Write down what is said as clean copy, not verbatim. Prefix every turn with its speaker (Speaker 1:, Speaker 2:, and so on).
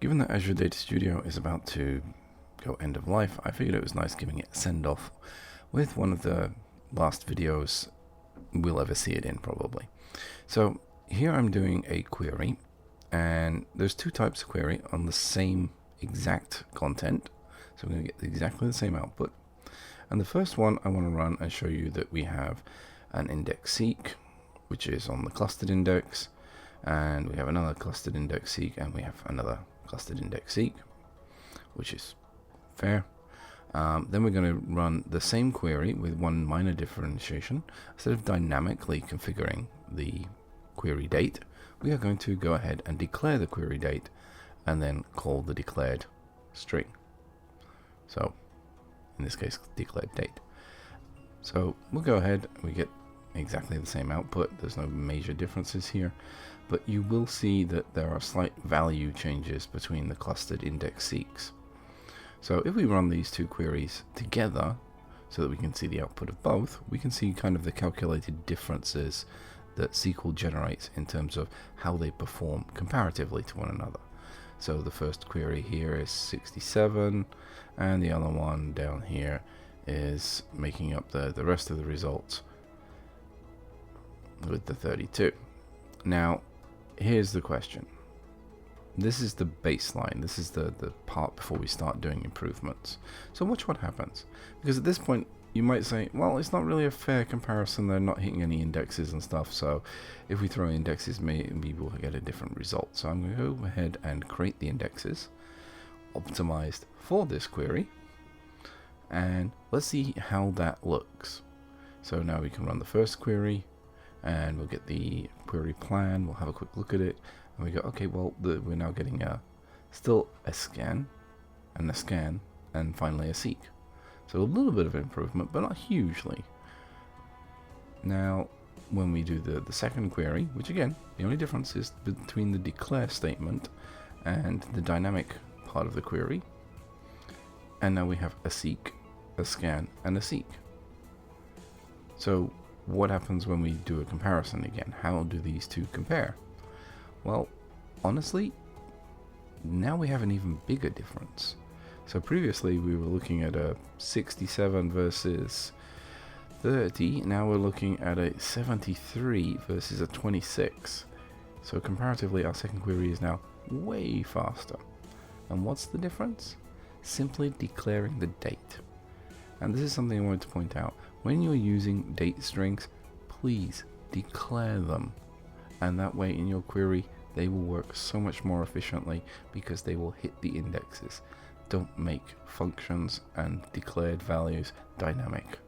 Speaker 1: Given that Azure Data Studio is about to go end of life, I figured it was nice giving it a send off with one of the last videos we'll ever see it in, probably. So here I'm doing a query, and there's two types of query on the same exact content. So we're going to get exactly the same output. And the first one I want to run and show you that we have an index seek, which is on the clustered index, and we have another clustered index seek, and we have another clustered index seek, which is fair. Then we're going to run the same query with one minor differentiation. Instead of dynamically configuring the query date, we are going to go ahead and declare the query date and then call the declared string. So in this case, declared date. So we'll go ahead, we get exactly the same output. There's no major differences here, but you will see that there are slight value changes between the clustered index seeks. So if we run these two queries together so that we can see the output of both, we can see kind of the calculated differences that SQL generates in terms of how they perform comparatively to one another. So the first query here is 67, and the other one down here is making up the rest of the results with the 32. Now, here's the question. This is the baseline. This is the part before we start doing improvements. So watch what happens. Because at this point, you might say, well, it's not really a fair comparison. They're not hitting any indexes and stuff. So if we throw indexes, maybe we'll get a different result. So I'm going to go ahead and create the indexes optimized for this query. And let's see how that looks. So now we can run the first query, and we'll get the query plan. We'll have a quick look at it, and we go, okay, well, we're now getting still a scan, and finally a seek. So a little bit of improvement, but not hugely. Now, when we do the second query, which again, the only difference is between the declare statement and the dynamic part of the query, and now we have a seek, a scan, and a seek. So what happens when we do a comparison again? How do these two compare? Well, honestly, now we have an even bigger difference. So previously we were looking at a 67 versus 30. Now we're looking at a 73 versus a 26. So comparatively, our second query is now way faster. And what's the difference? Simply declaring the date. And this is something I wanted to point out. When you're using date strings, please declare them. And that way in your query, they will work so much more efficiently because they will hit the indexes. Don't make functions and declared values dynamic.